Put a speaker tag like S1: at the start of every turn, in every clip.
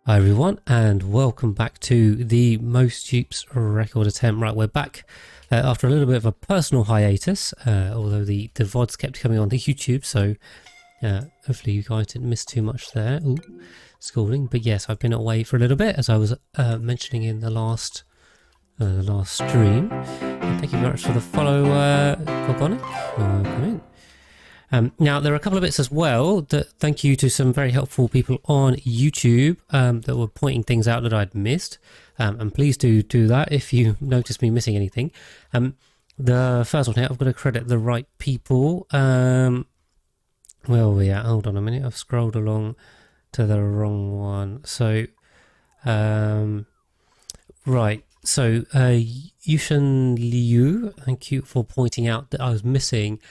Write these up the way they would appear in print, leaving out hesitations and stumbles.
S1: Hi everyone, and welcome back to the Most Dupes record attempt. Right, we're back after a little bit of a personal hiatus, although the VODs kept coming on the YouTube, so hopefully you guys didn't miss too much there. Ooh, scolding. But yes, I've been away for a little bit, as I was mentioning in the last stream. Thank you very much for the follow, Gorgonic. Welcome in. Now, there are a couple of bits as well that thank you to some very helpful people on YouTube that were pointing things out that I'd missed. And please do that if you notice me missing anything. The first one here, I've got to credit the right people. Where are we at? Hold on a minute. I've scrolled along to the wrong one. So, right. So, Yushan Liu, thank you for pointing out that I was missing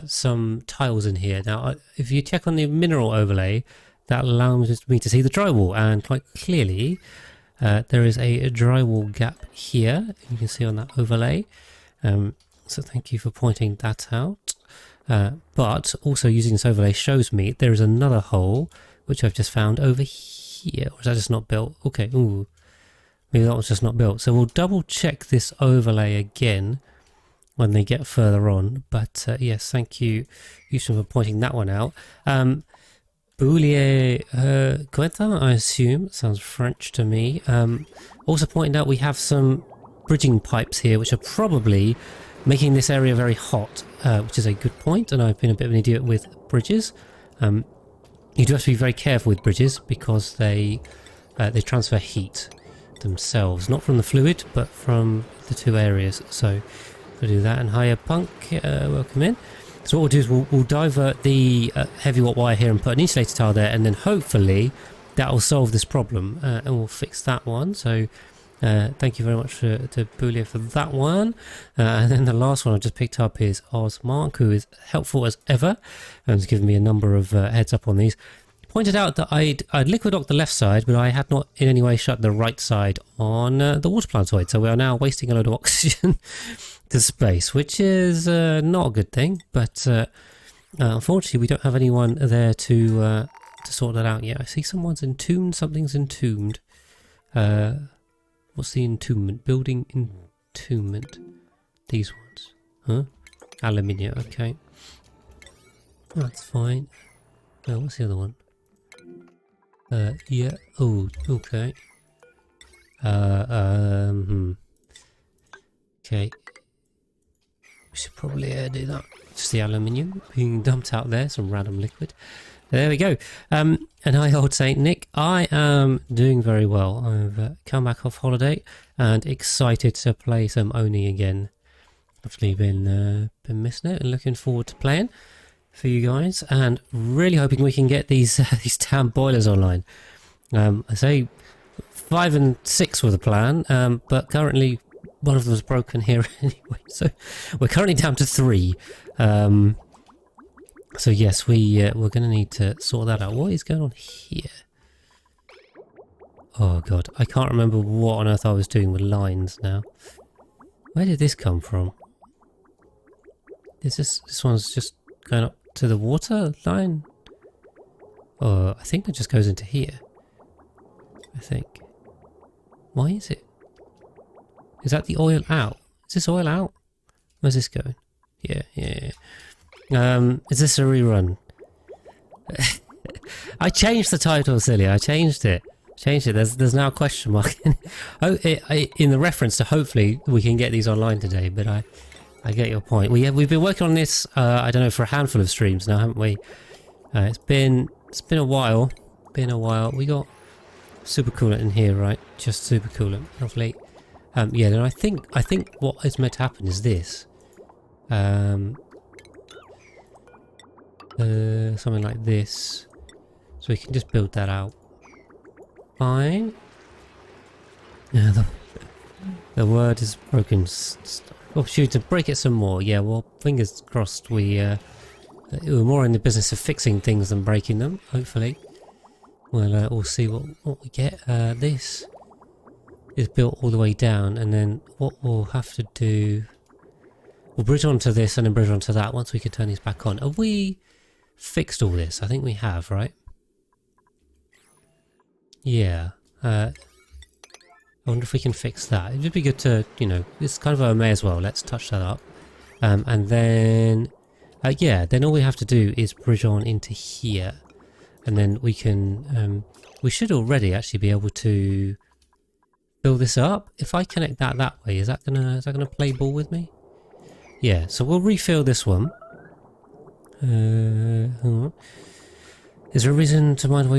S1: some tiles in here. Now, if you check on the mineral overlay, that allows me to see the drywall, and quite clearly there is a drywall gap here. You can see on that overlay. So thank you for pointing that out. But also using this overlay shows me there is another hole which I've just found over here. Or is that just not built? Okay, ooh, maybe that was just not built. So we'll double check this overlay again when they get further on. But yes, thank you, Yusuf, for pointing that one out. Boulier Quentin, I assume, sounds French to me. Also pointed out we have some bridging pipes here, which are probably making this area very hot, which is a good point, and I've been a bit of an idiot with bridges. You do have to be very careful with bridges because they transfer heat themselves, not from the fluid, but from the two areas. So we'll do that. And hiya Punk, welcome in. So what we'll do is we'll divert the heavy watt wire here and put an insulator tile there, and then hopefully that will solve this problem, and we'll fix that one. So thank you very much to Boulier for that one. And then the last one I just picked up is Osmark, who is helpful as ever and has given me a number of heads up on these. Pointed out that I'd liquid docked the left side, but I had not in any way shut the right side on the water plantoid. So we are now wasting a load of oxygen to space, which is not a good thing. But unfortunately, we don't have anyone there to sort that out yet. I see someone's entombed. Something's entombed. What's the entombment? Building entombment. These ones, huh? Aluminium. Okay, that's fine. What's the other one? Yeah. Oh, okay. Okay. We should probably do that. Just the aluminium being dumped out there, some random liquid. There we go. And hi, old Saint Nick. I am doing very well. I've come back off holiday and excited to play some Oni again. I've been missing it and looking forward to playing for you guys, and really hoping we can get these damn boilers online. I say 5 and 6 were the plan, but currently one of them is broken here anyway, so we're currently down to 3. So yes, we're going to need to sort that out. What is going on here? Oh god, I can't remember what on earth I was doing with lines now. Where did this come from? Is this one's just going up to the water line? Oh, I think it just goes into here. I think. Why is it? Is that the oil out? Is this oil out? Where's this going? Yeah. Is this a rerun? I changed the title, silly. I changed it. There's now a question mark in the reference to hopefully we can get these online today, but I get your point. We've been working on this, I don't know, for a handful of streams now, haven't we? It's been a while. We got super coolant in here, right? Just super coolant, lovely. Yeah. Then I think what is meant to happen is this. Something like this. So we can just build that out. Fine. Yeah. The word is broken. Oh shoot, to break it some more. Yeah, well, fingers crossed we're more in the business of fixing things than breaking them, hopefully. We'll see what we get. This is built all the way down, and then what we'll have to do... We'll bridge onto this and then bridge onto that once we can turn these back on. Have we fixed all this? I think we have, right? Yeah, I wonder if we can fix that. It would be good to, you know, it's kind of a may as well. Let's touch that up. And then, yeah, then all we have to do is bridge on into here. And then we can, we should already actually be able to fill this up. If I connect that way, is that gonna play ball with me? Yeah, so we'll refill this one. Hold on. Is there a reason to mind what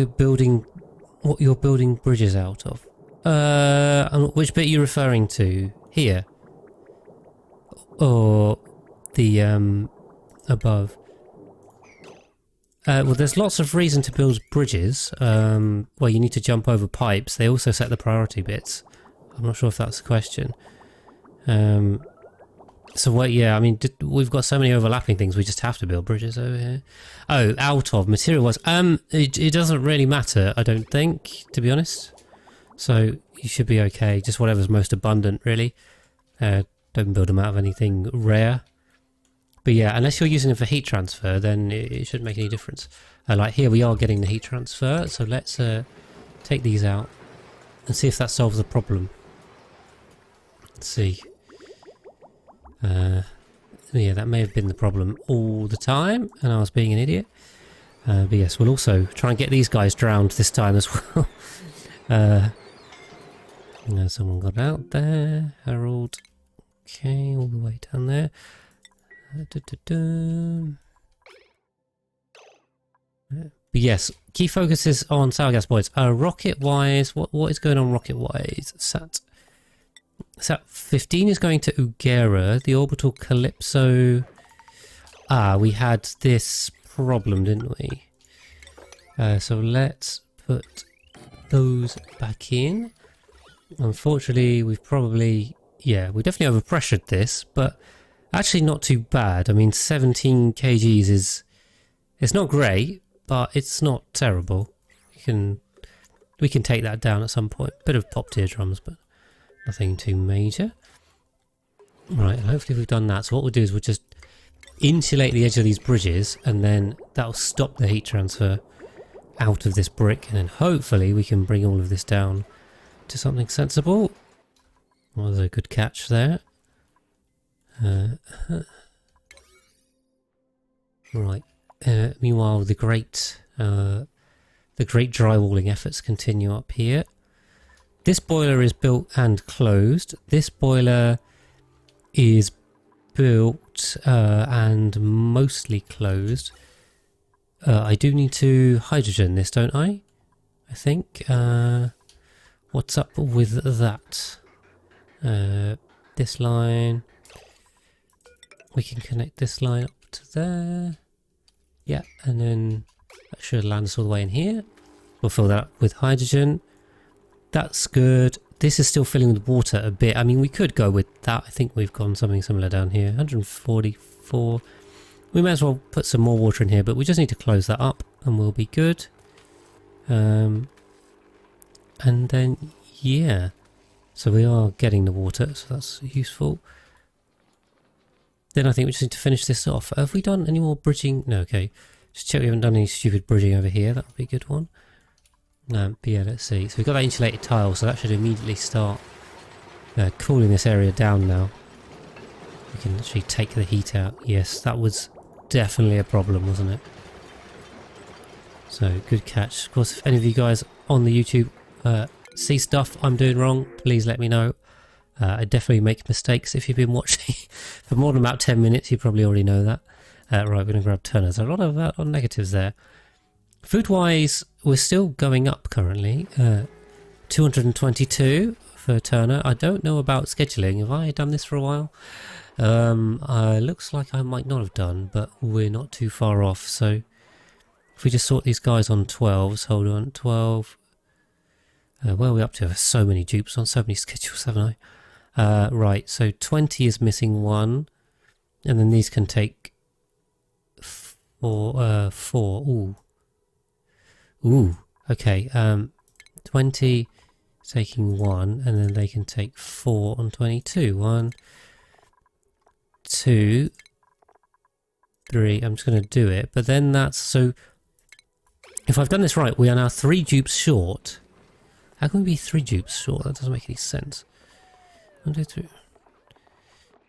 S1: you're building bridges out of? Which bit are you referring to? Here? Or the, above? Well, there's lots of reason to build bridges, where you need to jump over pipes. They also set the priority bits. I'm not sure if that's the question. So what, yeah, I mean, we've got so many overlapping things, we just have to build bridges over here. Oh, out of material-wise. It doesn't really matter, I don't think, to be honest. So you should be okay, just whatever's most abundant, really. Don't build them out of anything rare. But yeah, unless you're using it for heat transfer, then it shouldn't make any difference. Like here we are getting the heat transfer, so let's take these out and see if that solves the problem. Let's see. Yeah, that may have been the problem all the time, and I was being an idiot. But yes, we'll also try and get these guys drowned this time as well. Someone got out there. Harold. Okay, all the way down there. But yes, key focus is on sour gas boys. Rocket-wise, what is going on rocket-wise? Sat 15 is going to Ugera. The orbital Calypso. We had this problem, didn't we? So let's put those back in. Unfortunately, we've probably... Yeah, we definitely overpressured this, but actually not too bad. I mean, 17 kgs is... It's not great, but it's not terrible. We can take that down at some point. Bit of popped eardrums, but nothing too major. Right, and hopefully we've done that. So what we'll do is we'll just insulate the edge of these bridges, and then that'll stop the heat transfer out of this brick, and then hopefully we can bring all of this down to something sensible. Well, there's a good catch there. Right. Meanwhile, the great drywalling efforts continue up here. This boiler is built and closed. This boiler is built and mostly closed. I do need to hydrogen this, don't I? I think. What's up with that? This line. We can connect this line up to there. Yeah, and then that should land us all the way in here. We'll fill that up with hydrogen. That's good. This is still filling with water a bit. I mean, we could go with that. I think we've gone something similar down here. 144. We may as well put some more water in here, but we just need to close that up and we'll be good. And then, yeah. So we are getting the water, so that's useful. Then I think we just need to finish this off. Have we done any more bridging? No, okay. Just check we haven't done any stupid bridging over here. That would be a good one. But yeah, let's see. So we've got that insulated tile, so that should immediately start cooling this area down now. We can actually take the heat out. Yes, that was definitely a problem, wasn't it? So, good catch. Of course, if any of you guys on the YouTube see stuff I'm doing wrong, please let me know. I definitely make mistakes. If you've been watching for more than about 10 minutes, you probably already know that. Right, we're going to grab Turner. So a lot of negatives there. Food-wise, we're still going up currently. 222 for Turner. I don't know about scheduling. Have I done this for a while? Looks like I might not have done, but we're not too far off. So if we just sort these guys on 12s, hold on, 12. Where are we up to? So many dupes on so many schedules, haven't I? Right, so 20 is missing one, and then these can take 4. Ooh, okay. 20 taking 1, and then they can take 4 on 22. 1, 2, 3. I'm just going to do it, but then that's so. If I've done this right, we are now 3 dupes short. How can we be 3 dupes? Sure, that doesn't make any sense. 1, 2, 3.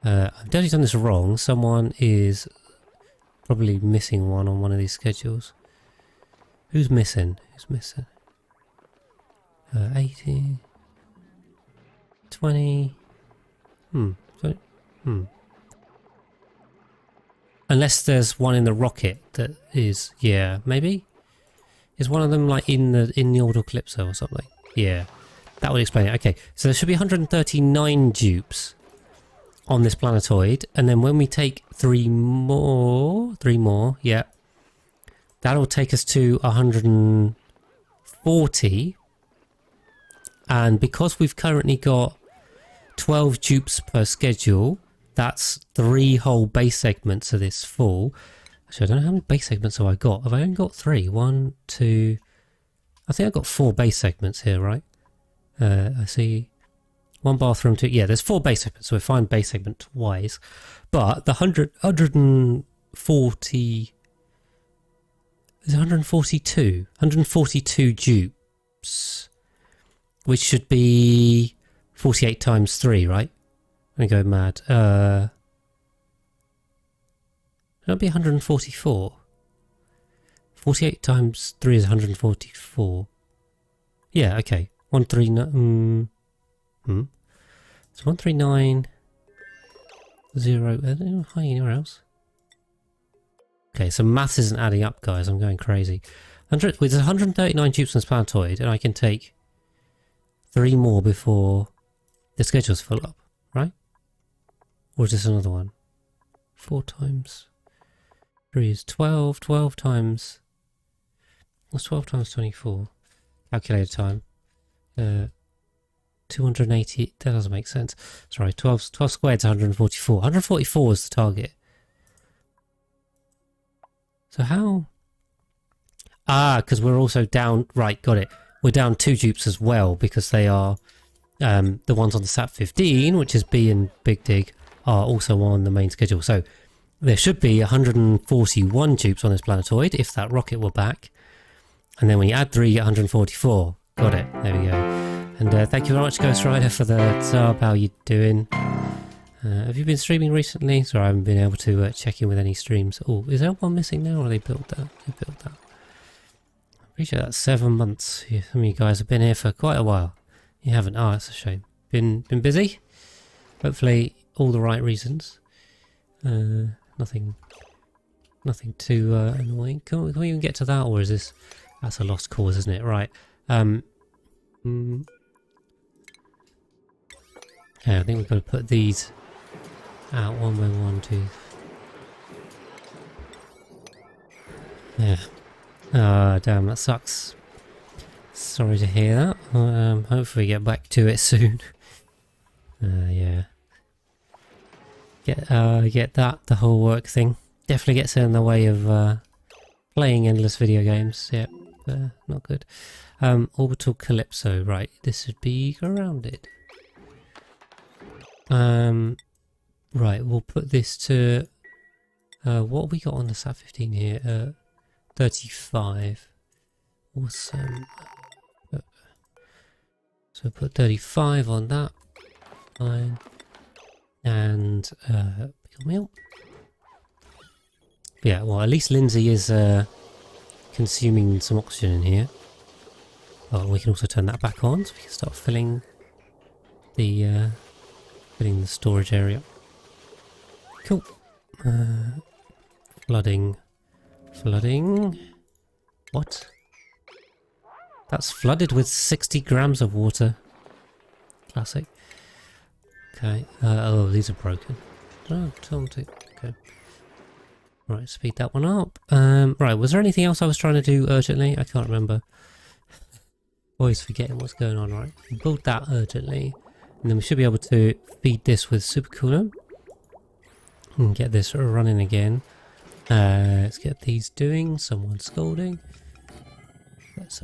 S1: I've definitely done this wrong. Someone is probably missing one on one of these schedules. Who's missing? Who's missing? 80. 20. 20. Unless there's one in the rocket that is, yeah, maybe? Is one of them like in the orbital Calypso or something? Yeah, that would explain it. Okay, so there should be 139 dupes on this planetoid, and then when we take 3 more, yeah, that'll take us to 140. And because we've currently got 12 dupes per schedule, that's 3 whole base segments of this full. Actually, I don't know how many base segments have I got. Have I only got 3? 1, 2... I think I've got 4 base segments here, right? I see 1 bathroom, 2... Yeah, there's 4 base segments, so we're fine base segment wise. But the 140... Is it 142? 142 dupes. Which should be 48 times 3, right? I'm going to go mad. That'll be 144. 48 times 3 is 144. Yeah, okay. 139... It's 139... 0... Hi, anywhere else? Okay, so maths isn't adding up, guys. I'm going crazy. There's 139 dupes on this planetoid, and I can take 3 more before the schedule's full up, right? Or is this another one? 4 times 3 is 12. 12 times... What's 12 times 24? Calculator time. 280... That doesn't make sense. Sorry, 12 squared is 144. 144 is the target. So how... Ah, because we're also down... Right, got it. We're down 2 dupes as well, because they are... the ones on the SAT-15, which is B and Big Dig, are also on the main schedule. So there should be 141 dupes on this planetoid, if that rocket were back. And then when you add 3, you get 144. Got it. There we go. And thank you very much, Ghost Rider, for the sub. How you doing? Have you been streaming recently? Sorry, I haven't been able to check in with any streams. Oh, is there one missing now, or they built that? They built that. Appreciate that. 7 months. Yeah, some of you guys have been here for quite a while. You haven't. Oh, that's a shame. Been busy? Hopefully all the right reasons. Nothing too annoying. Can we even get to that, or is this... That's a lost cause, isn't it? Right. Okay, I think we've got to put these out one by one, 2. Yeah. Ah, damn, that sucks. Sorry to hear that. Hopefully get back to it soon. Yeah. Get that, the whole work thing. Definitely gets in the way of playing endless video games. Yep, not good. Orbital Calypso, right, this should be grounded. Right, we'll put this to... what have we got on the SAT-15 here? 35. Awesome. So put 35 on that. Fine. And meal. Yeah, well, at least Lindsay is consuming some oxygen in here. Oh, we can also turn that back on, so we can start filling the storage area. Cool. Flooding. What? That's flooded with 60 grams of water. Classic. Okay. Oh, these are broken. Oh, tell them to. Okay. Right, speed that one up. Right, was there anything else I was trying to do urgently? I can't remember. Always forgetting what's going on, right? Build that urgently. And then we should be able to feed this with supercooler. And get this running again. Let's get these doing. Someone's scolding. Let's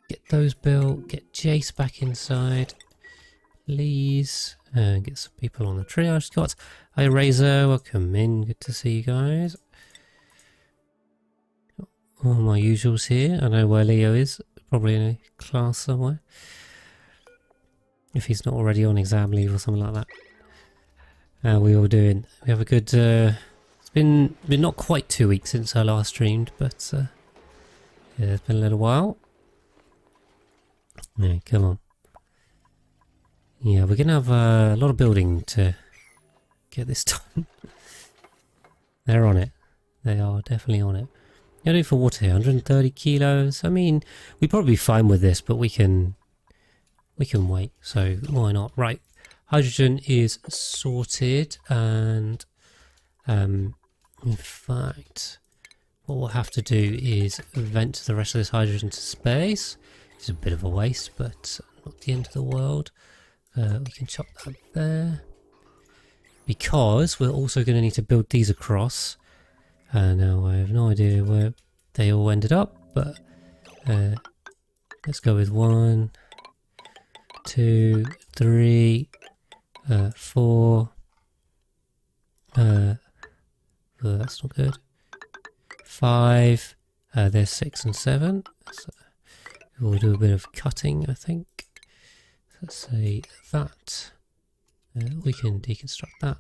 S1: get those built. Get Jace back inside. Please. Get some people on the triage squad. Hi Razor, welcome in. Good to see you guys. All my usuals here. I know where Leo is. Probably in a class somewhere. if he's not already on exam leave or something like that. How are we all doing? We have a good... it's been not quite 2 weeks since I last streamed, but yeah, it's been a little while. Yeah, come on. Yeah, we're going to have a lot of building to get this done. They're on it. They are definitely on it. Yeah, do for water here, 130 kilos. I mean, we'd probably be fine with this, but we can wait. So why not? Right, hydrogen is sorted, and in fact, what we'll have to do is vent the rest of this hydrogen to space. It's a bit of a waste, but not the end of the world. We can chop that there, because we're also going to need to build these across. Now I have no idea where they all ended up, but let's go with 1, 2, 3, 4. That's not good. 5. There's 6 and 7. So we'll do a bit of cutting, I think. Let's say that. We can deconstruct that.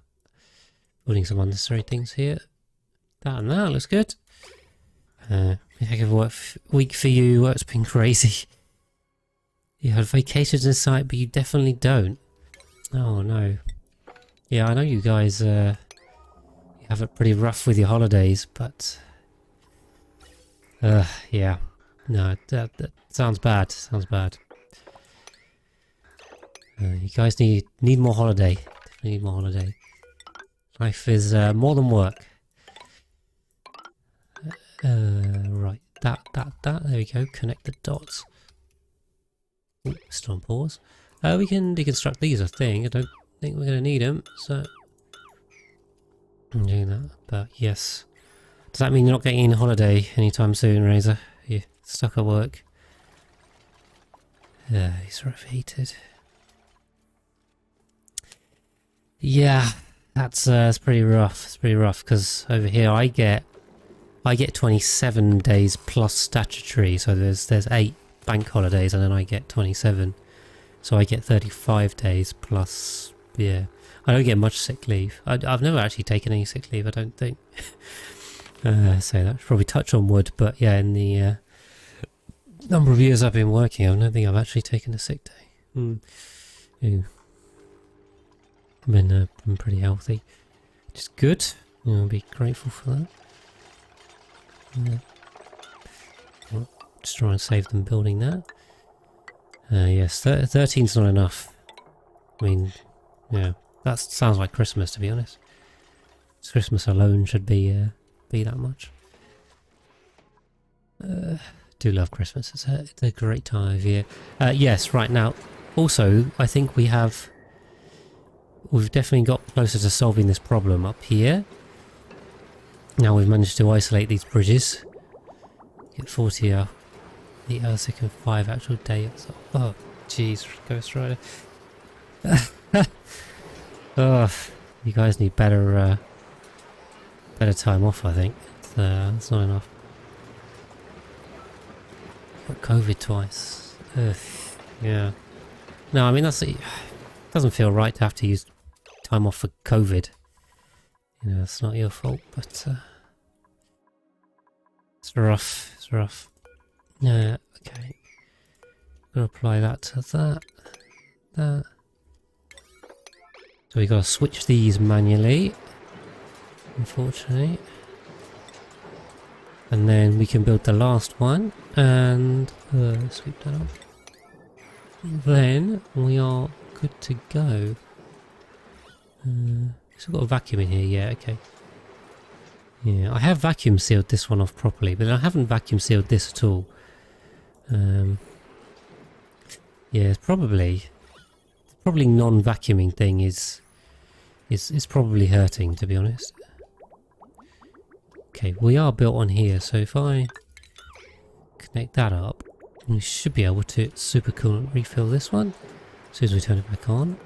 S1: Putting some unnecessary things here. That and that looks good. Heck of a week for you. Work's been crazy. You had vacations in sight, but you definitely don't. Oh no. Yeah, I know you guys you have it pretty rough with your holidays, but yeah. No, that sounds bad. Sounds bad. You guys need more holiday. Definitely need more holiday. Life is more than work. Right, that. There we go. Connect the dots. Ooh, still on pause. We can deconstruct these, I think. I don't think we're going to need them, so I'm doing that. But yes, does that mean you're not getting a holiday anytime soon, Razor? You're stuck at work. He's overheated. Yeah, that's pretty rough. It's pretty rough because over here I get 27 days plus statutory, so there's 8 bank holidays, and then I get 27, so I get 35 days plus. Yeah, I don't get much sick leave. I've never actually taken any sick leave, I don't think. So that should probably touch on wood, but yeah, in the number of years I've been working, I don't think I've actually taken a sick day. Yeah. Been pretty healthy, which is good. I'll be grateful for that. Yeah. Well, just try and save them building that. Yes, 13's not enough. I mean, yeah, that sounds like Christmas, to be honest. Christmas alone should be that much. Do love Christmas. It's a great time of year. Yes, right now. Also, I think we've definitely got closer to solving this problem up here. Now we've managed to isolate these bridges. Get 40 8 hours second, 5 actual days. Oh, jeez, Ghost Rider. Oh, you guys need better time off, I think. That's not enough. Got COVID twice. Ugh, yeah. No, I mean, it doesn't feel right to have to use time off for COVID. You know, it's not your fault, but it's rough. It's rough. Yeah, okay. Gonna apply that to that. So we gotta switch these manually, unfortunately. And then we can build the last one and sweep that up. Then we are good to go. So I've got a vacuum in here, yeah, okay. Yeah, I have vacuum sealed this one off properly, but I haven't vacuum sealed this at all. Yeah, it's probably non-vacuuming thing is probably hurting, to be honest. Okay, we are built on here, so if I connect that up, we should be able to super cool refill this one as soon as we turn it back on.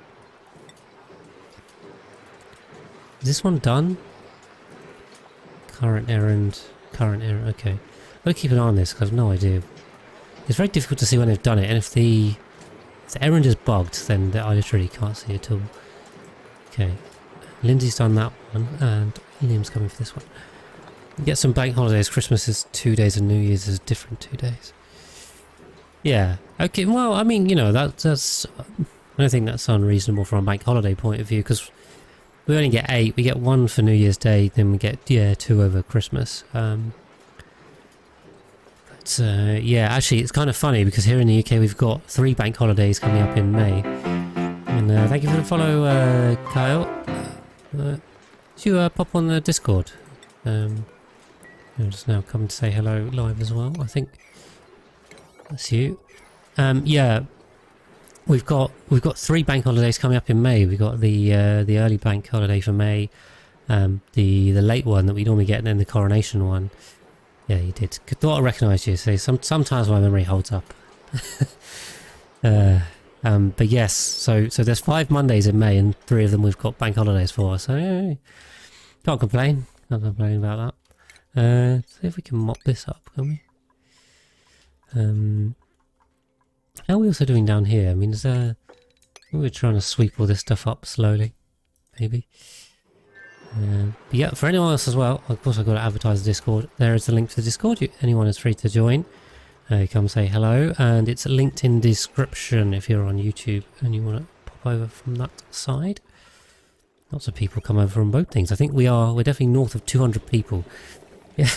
S1: Is this one done? Current error, okay. I've got to keep an eye on this because I have no idea. It's very difficult to see when they've done it, and if the If the errand is bugged, then I literally can't see at all. Okay. Lindsay's done that one, and Liam's coming for this one. Get some bank holidays. Christmas is 2 days and New Year's is different 2 days. Yeah. Okay, well, I mean, you know, that's... I don't think that's unreasonable from a bank holiday point of view, because we only get 8. We get 1 for New Year's Day, then we get, yeah, 2 over Christmas. Yeah, actually, it's kind of funny, because here in the UK we've got 3 bank holidays coming up in May. And thank you for the follow, Kyle. Did you pop on the Discord? You'll just now come to say hello live as well, I think. That's you. Yeah, we've got 3 bank holidays coming up in May. We've got the early bank holiday for May, the late one that we normally get, and then the coronation one. Yeah, you did. Thought I recognised you. So sometimes my memory holds up. But yes, so there's 5 Mondays in May, and 3 of them we've got bank holidays for. So yeah, can't complain. Can't complain about that. See if we can mop this up, can we? How are we also doing down here? I mean, is there... We're trying to sweep all this stuff up slowly, maybe. But yeah, for anyone else as well, of course I've got to advertise the Discord. There is the link to the Discord. Anyone is free to join. Come say hello, and it's linked in the description if you're on YouTube and you want to pop over from that side. Lots of people come over from both things. I think we're definitely north of 200 people. Yeah.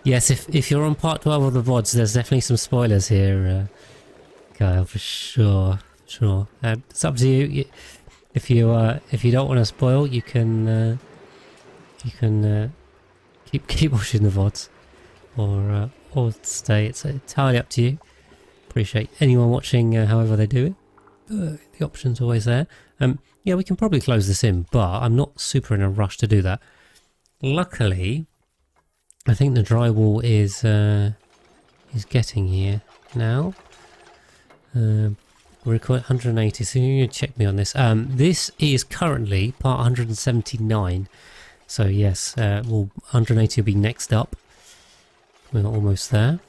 S1: Yes, if you're on part 12 of the VODs, there's definitely some spoilers here, Kyle, for sure. Sure. It's up to you. If you don't want to spoil, you can keep watching the VODs, or stay. It's entirely up to you. Appreciate anyone watching, however they do it. The option's always there. Yeah, we can probably close this in, but I'm not super in a rush to do that. Luckily, I think the drywall is getting here now. We're recording 180, so you can check me on this. This is currently part 179, so yes, 180 will be next up. We're almost there.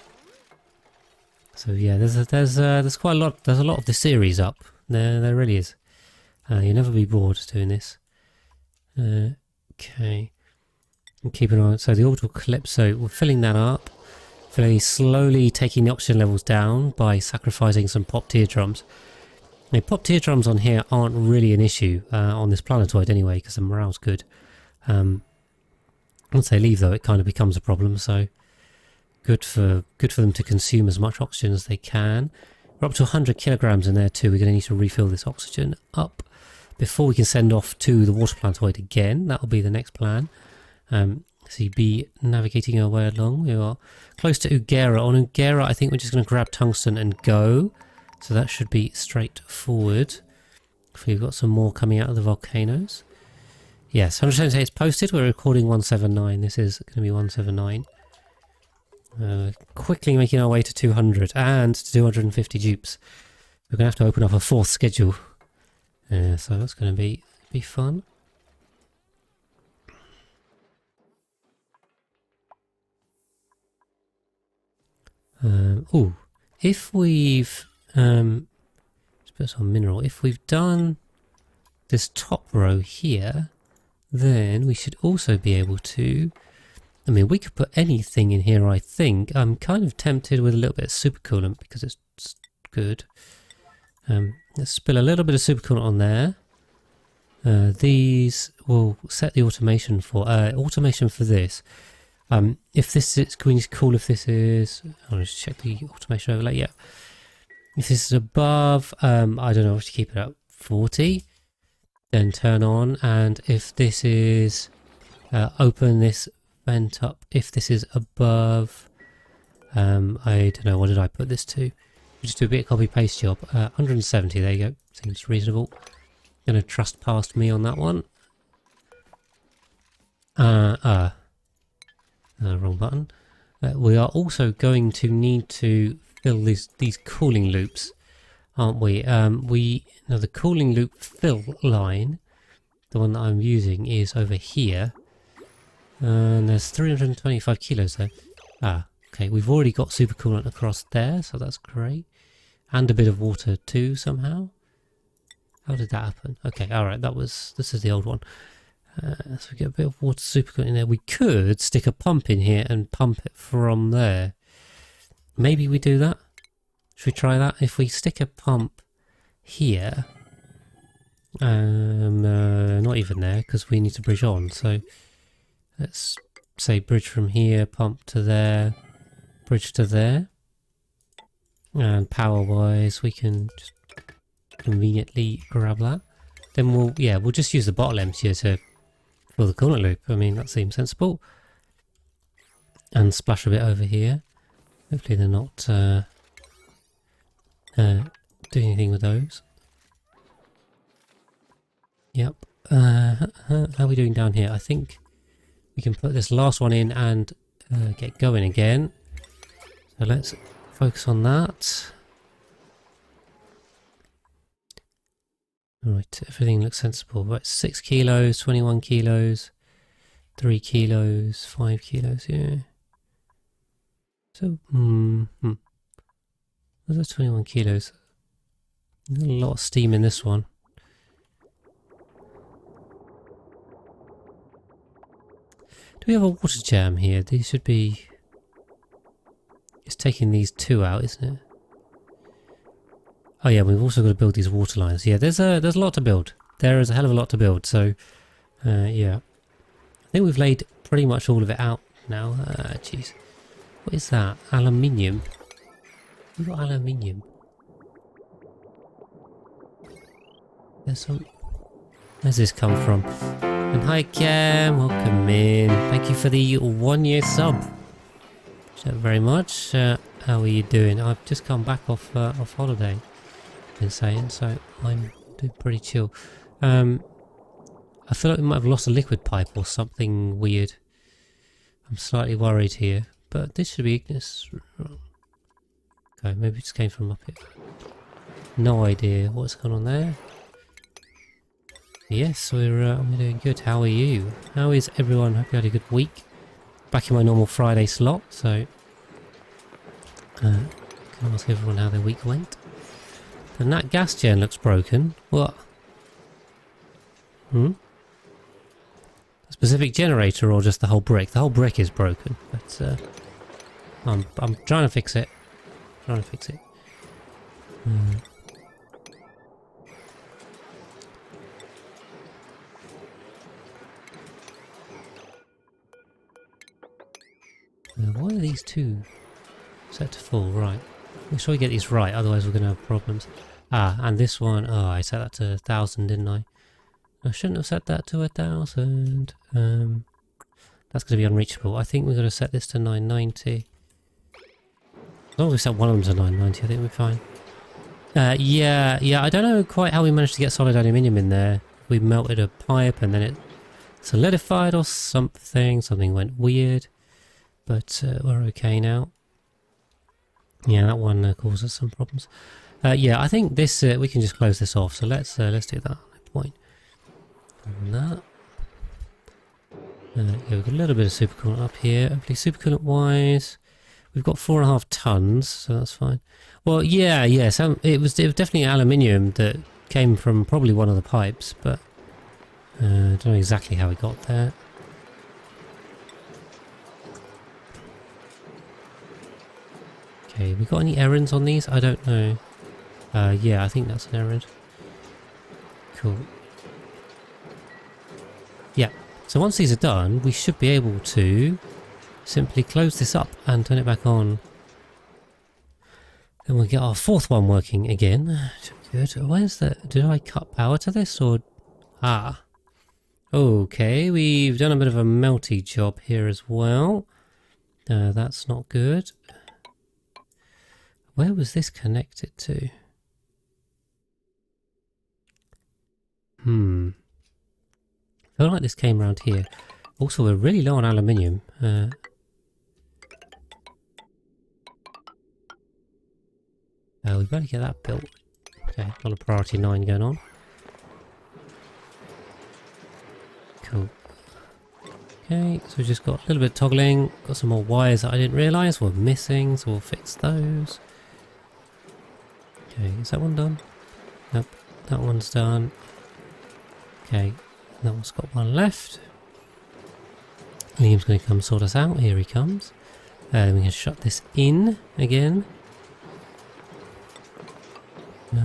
S1: So yeah, there's quite a lot. There's a lot of the series up. There really is. You'll never be bored doing this. Okay. And keep an eye on. So the orbital calypso, we're filling that up. Very slowly taking the oxygen levels down by sacrificing some pop teardrums. Now, pop teardrums on here aren't really an issue on this planetoid anyway, because the morale's good. Once they leave though, it kind of becomes a problem. So good for them to consume as much oxygen as they can. We're up to 100 kilograms in there too. We're going to need to refill this oxygen up before we can send off to the water planetoid again. That'll be the next plan. So you'd be navigating our way along. We are close to Ugera. On Ugera, I think we're just going to grab tungsten and go. So that should be straightforward. If we've got some more coming out of the volcanoes. Yes, 178 is posted. We're recording 179. This is going to be 179. Quickly making our way to 200 and to 250 dupes. We're going to have to open up a 4th schedule. So that's going to be fun. If we've let's put some mineral. If we've done this top row here, then we should also be able to. I mean, we could put anything in here. I think I'm kind of tempted with a little bit of supercoolant because it's good. Let's spill a little bit of supercoolant on there. These will set the automation for this. If this is, can we just call if this is, I'll just check the automation overlay, yeah. If this is above, I don't know, to keep it at 40, then turn on, and if this is, open this vent up, if this is above, I don't know, what did I put this to? Just do a bit of copy paste job, 170, there you go, seems reasonable. Gonna trust past me on that one. Wrong button. We are also going to need to fill these cooling loops, aren't we? Now the cooling loop fill line, the one that I'm using, is over here, and there's 325 kilos there. Okay, we've already got supercoolant across there, so that's great. And a bit of water too somehow. How did that happen? Okay, alright, this is the old one. So we get a bit of water supercoolant in there. We could stick a pump in here and pump it from there. Maybe we do that? Should we try that? If we stick a pump here, not even there because we need to bridge on. So let's say bridge from here, pump to there, bridge to there. And power wise, we can just conveniently grab that. Then we'll just use the bottle emptier to fill the coolant loop. I mean, that seems sensible. And splash a bit over here. Hopefully they're not doing anything with those. Yep. How are we doing down here? I think we can put this last one in and get going again. So let's focus on that. Alright, everything looks sensible. Right, 6 kilos, 21 kilos, 3 kilos, 5 kilos, yeah. So, There's 21 kilos. There's a lot of steam in this one. Do we have a water jam here? These should be... It's taking these two out, isn't it? Oh yeah, we've also got to build these water lines. Yeah, there's a lot to build. There is a hell of a lot to build. So, yeah, I think we've laid pretty much all of it out now. Jeez, what is that? Aluminium. We've got aluminium. Where's this come from? And hi Cam, welcome in. Thank you for the 1-year sub. Thank you very much. How are you doing? I've just come back off holiday. Been saying, so I'm doing pretty chill. I feel like we might have lost a liquid pipe or something weird. I'm slightly worried here, but this should be Ignis. Okay, maybe it just came from up here. No idea what's going on there. Yes, we're doing good. How are you? How is everyone? Hope you had a good week. Back in my normal Friday slot, so can ask everyone how their week went. And that gas gen looks broken. What? A specific generator or just the whole brick? The whole brick is broken, but I'm trying to fix it. Where are these two set to full? Right. Make sure we get these right, otherwise we're going to have problems. Ah, and this one, oh, I set that to 1,000, didn't I? I shouldn't have set that to 1,000. That's going to be unreachable. I think we're going to set this to 990. As long as we set one of them to 990, I think we're fine. Yeah, I don't know quite how we managed to get solid aluminium in there. We melted a pipe and then it solidified or something. Something went weird. But we're okay now. Yeah, that one caused us some problems. Yeah, I think this we can just close this off. So let's do that. No point. And that. Yeah, we've got a little bit of supercoolant up here. Hopefully, supercoolant wise, we've got 4.5 tons, so that's fine. Well, yeah. So it was definitely aluminium that came from probably one of the pipes, but I don't know exactly how it got there. Okay, we got any errands on these? I don't know. Yeah, I think that's an errand. Cool. Yeah, so once these are done, we should be able to simply close this up and turn it back on. Then we'll get our fourth one working again. Good. Where's the... Did I cut power to this or... Ah. Okay, we've done a bit of a melty job here as well. That's not good. Where was this connected to? I feel like this came around here. Also, we're really low on aluminium. We better get that built. Okay, a lot of priority 9 going on. Cool. Okay, so we've just got a little bit of toggling. Got some more wires that I didn't realise were missing, so we'll fix those. Okay, is that one done? Nope, that one's done. Okay, that one's got one left. Liam's going to come sort us out. Here he comes. We're going to shut this in again. No.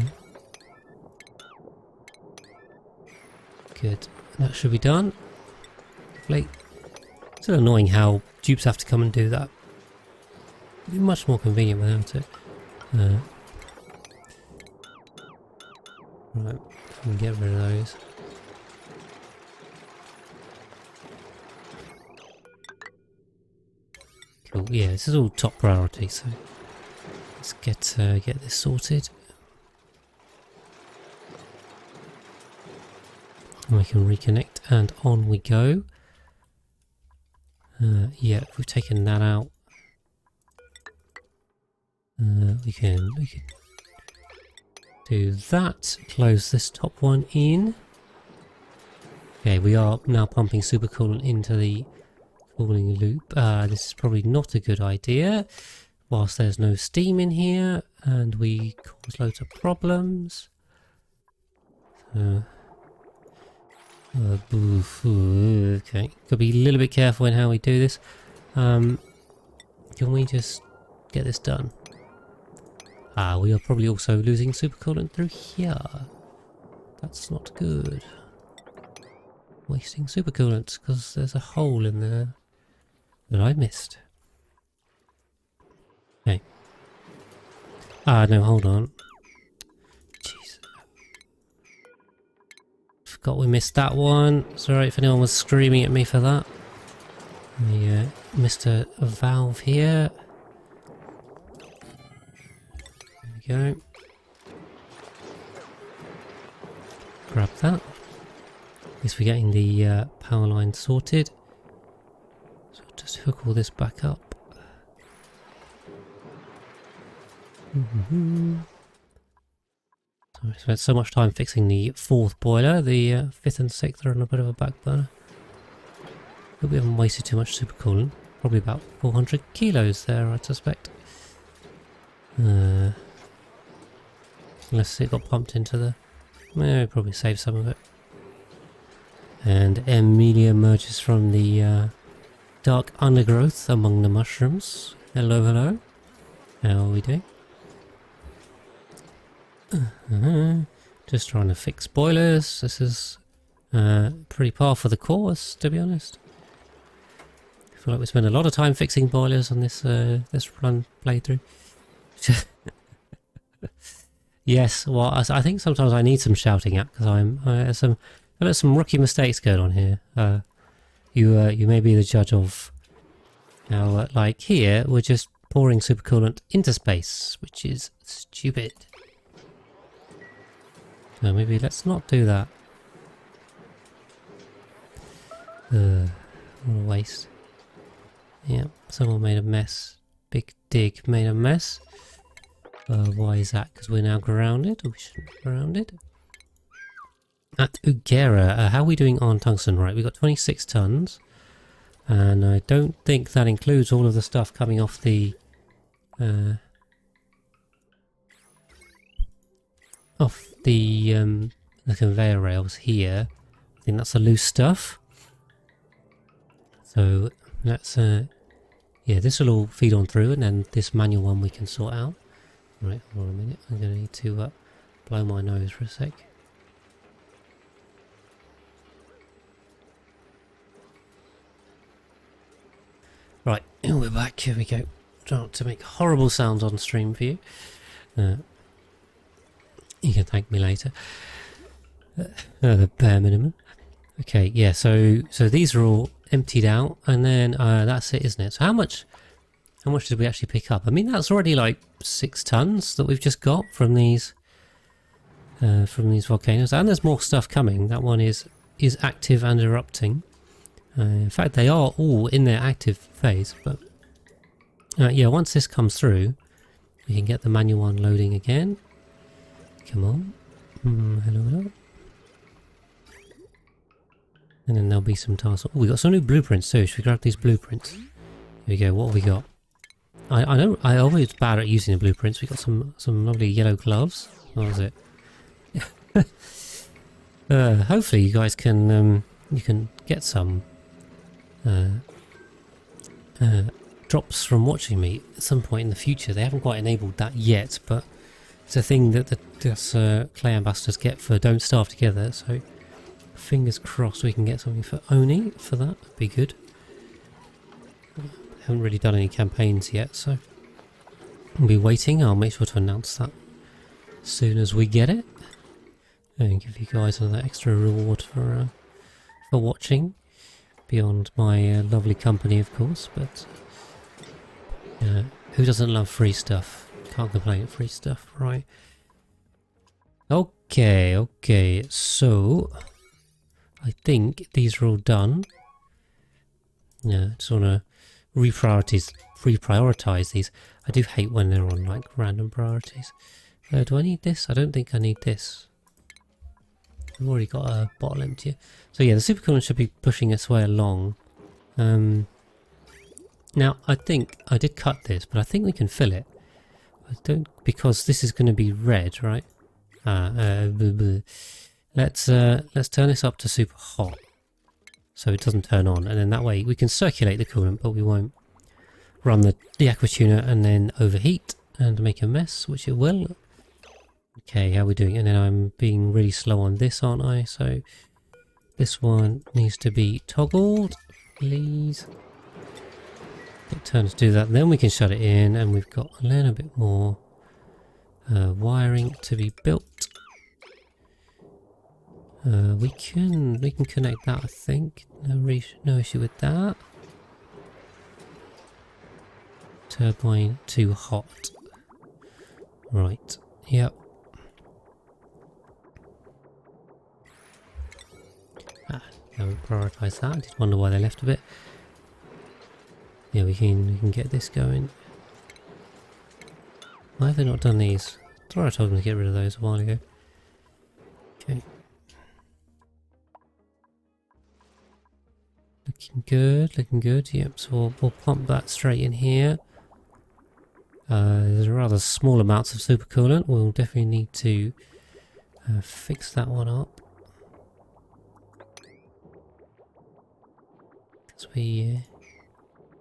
S1: Good. That should be done. Lovely. It's still annoying how dupes have to come and do that. It'd be much more convenient without it. Right, we can get rid of those. Cool. Yeah, this is all top priority, so let's get this sorted. And we can reconnect, and on we go. Yeah, we've taken that out. We can do that. Close this top one in. Okay, we are now pumping supercoolant into the cooling loop. This is probably not a good idea, whilst there's no steam in here, and we cause loads of problems. Okay, gotta be a little bit careful in how we do this. Can we just get this done? We are probably also losing supercoolant through here. That's not good. Wasting supercoolant because there's a hole in there that I missed. Okay. No, hold on. Jeez. Forgot we missed that one. Sorry if anyone was screaming at me for that. We missed a valve here. There we go. Grab that. At least we're getting the power line sorted. So I'll just hook all this back up. So I spent so much time fixing the fourth boiler. The fifth and sixth are on a bit of a back burner. Hope we haven't wasted too much supercoolant. Probably about 400 kilos there, I suspect. Unless it got pumped into the... Well, probably saved some of it. And Emilia emerges from the dark undergrowth among the mushrooms. Hello, hello. How are we doing? Just trying to fix boilers. This is pretty par for the course, to be honest. I feel like we spend a lot of time fixing boilers on this this run playthrough. Yes, well, I think sometimes I need some shouting at because I've some rookie mistakes going on here. You may be the judge of how, like here, we're just pouring supercoolant into space, which is stupid. So maybe let's not do that. What a waste. Yeah, someone made a mess. Big Dig made a mess. Why is that? Because we're now grounded? We shouldn't be grounded. At Ugera, how are we doing on tungsten? Right, we've got 26 tons. And I don't think that includes all of the stuff coming off the... the conveyor rails here. I think that's the loose stuff. So let's... yeah, this will all feed on through, and then this manual one we can sort out. Right, hold on a minute. I'm going to need to blow my nose for a sec. Right, we're back. Here we go. Trying not to make horrible sounds on stream for you. You can thank me later. The bare minimum. Okay, yeah. So these are all emptied out, and then that's it, isn't it? So how much did we actually pick up? I mean, that's already like 6 tons that we've just got from these volcanoes, and there's more stuff coming. That one is active and erupting. In fact, they are all in their active phase. But yeah, once this comes through, we can get the manual one loading again. Come on. Hello, hello. And then there'll be some tasks. Oh, we got some new blueprints too. Should we grab these blueprints? Here we go. What have we got? I know I always bad at using the blueprints. We got some lovely yellow gloves. What was it? Hopefully you guys can you can get some drops from watching me at some point in the future. They haven't quite enabled that yet, but it's a thing that the clay ambassadors get for Don't Starve Together. So fingers crossed we can get something for Oni for that. Would be good. Haven't really done any campaigns yet, so I'll be waiting. I'll make sure to announce that as soon as we get it, and give you guys another extra reward for watching, beyond my lovely company, of course. But who doesn't love free stuff? Can't complain at free stuff, right? Okay. So I think these are all done. Yeah, just want to reprioritize these. I do hate when they're on like random priorities. Do I need this? I don't think I need this. I've already got a bottle empty. So yeah, the supercoolant should be pushing its way along. Now I think I did cut this, but I think we can fill it. I don't, because this is going to be red, right? Let's turn this up to super hot, so it doesn't turn on, and then that way we can circulate the coolant, but we won't run the aqua tuner and then overheat and make a mess, which it will. Okay, how are we doing? And then I'm being really slow on this, aren't I? So this one needs to be toggled, please. Get turn to do that, then we can shut it in, and we've got a little bit more wiring to be built. We can connect that, I think. No issue with that. Turbine too hot. Right. Yep. Now we prioritise that. I did wonder why they left a bit. Yeah, we can get this going. Why have they not done these? I thought I told them to get rid of those a while ago. Okay. Looking good. Yep, so we'll pump that straight in here. There's rather small amounts of supercoolant. We'll definitely need to fix that one up. Because we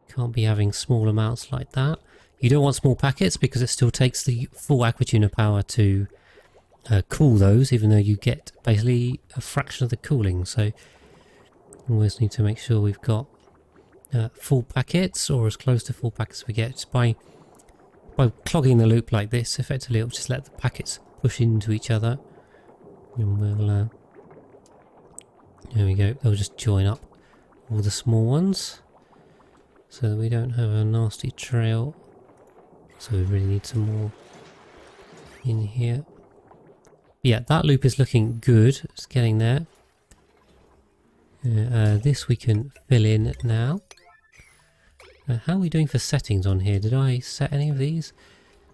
S1: can't be having small amounts like that. You don't want small packets because it still takes the full aquatuner power to cool those, even though you get basically a fraction of the cooling. So always need to make sure we've got full packets, or as close to full packets as we get. Just by clogging the loop like this, effectively it'll just let the packets push into each other, and we'll there we go, they'll just join up all the small ones so that we don't have a nasty trail. So we really need some more in here. Yeah, that loop is looking good, it's getting there. This we can fill in now. How are we doing for settings on here? Did I set any of these?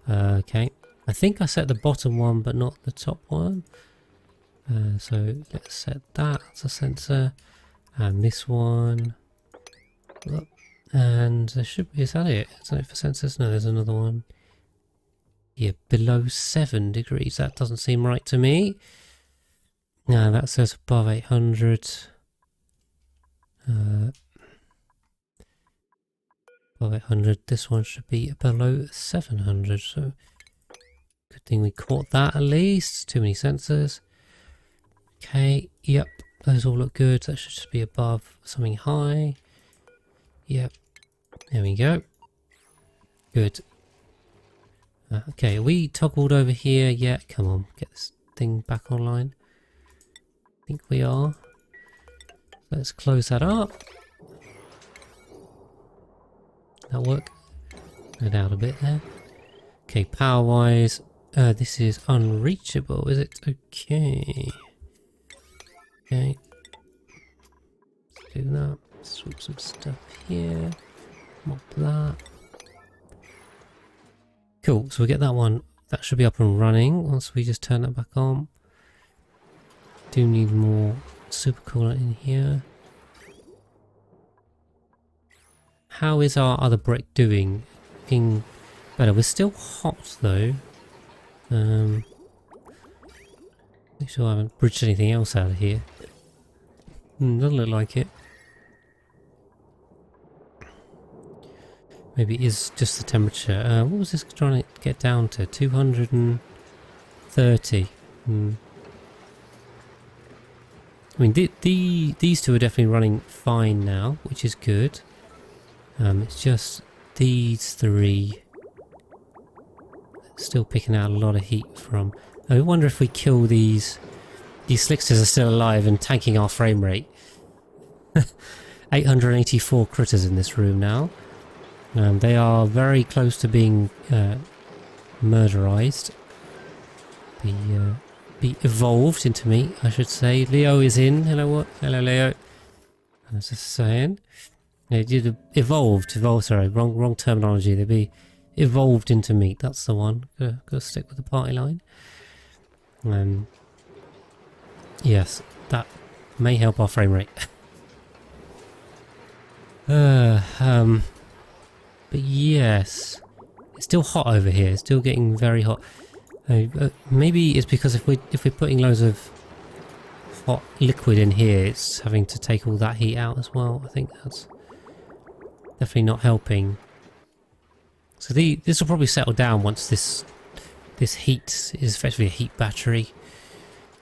S1: Okay, I think I set the bottom one but not the top one. So let's set that as a sensor, and this one. And there should be, is that it? Is that it for sensors? No, there's another one. Yeah, below 7 degrees. That doesn't seem right to me. No, that says above 800. Above 800. This one should be below 700. So good thing we caught that at least. Too many sensors. Okay, yep. Those all look good. That should just be above something high. Yep, there we go. Good. Okay, are we toggled over here yet? Come on, get this thing back online. I think we are. Let's close that up. That'll work. Go down a bit there. Okay, power wise, this is unreachable, is it? Okay. Okay. Let's do that. Swap some stuff here. Mop that. Cool, so we'll get that one. That should be up and running once we just turn that back on. Do need more supercoolant in here. How is our other brick doing? looking better. We're still hot though. Make sure I haven't bridged anything else out of here. Doesn't look like it. Maybe it is just the temperature. What was this trying to get down to? 230. I mean, these two are definitely running fine now, which is good. It's just these three still picking out a lot of heat from. I wonder if we kill these slicksters are still alive and tanking our frame rate. 884 critters in this room now. They are very close to being murderized. Be evolved into meat, I should say. Leo is in. Hello, hello, Leo. I was just saying. They did evolved. Sorry, wrong terminology. They'd be evolved into meat. That's the one. Gotta stick with the party line. Yes, that may help our frame rate. But yes, it's still hot over here. It's still getting very hot. Maybe it's because if we're putting loads of hot liquid in here, it's having to take all that heat out as well. I think that's definitely not helping. So this will probably settle down once this heat is effectively a heat battery.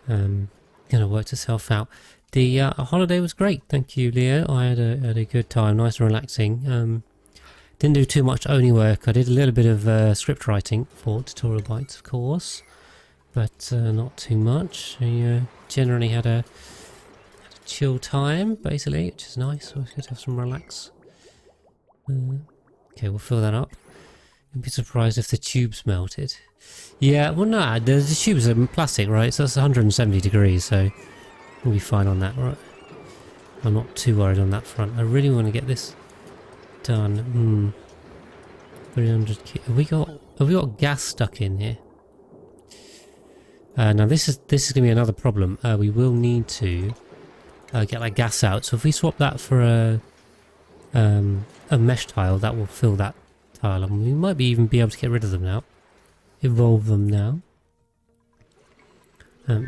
S1: Gonna work itself out. The holiday was great, thank you, Leo. I had a good time, nice and relaxing. Didn't do too much Oni work. I did a little bit of script writing for Tutorial Bytes, of course, but not too much. I generally had a chill time, basically, which is nice. Always good to have some relax. Okay, we'll fill that up. You'd be surprised if the tubes melted. Yeah, well, no, the tubes are plastic, right? So that's 170 degrees, so we'll be fine on that, right? I'm not too worried on that front. I really want to get this done. 300 have we got gas stuck in here? Now this is gonna be another problem. We will need to get that gas out. So if we swap that for a mesh tile, that will fill that tile, and we might even be able to get rid of them now. Evolve them now.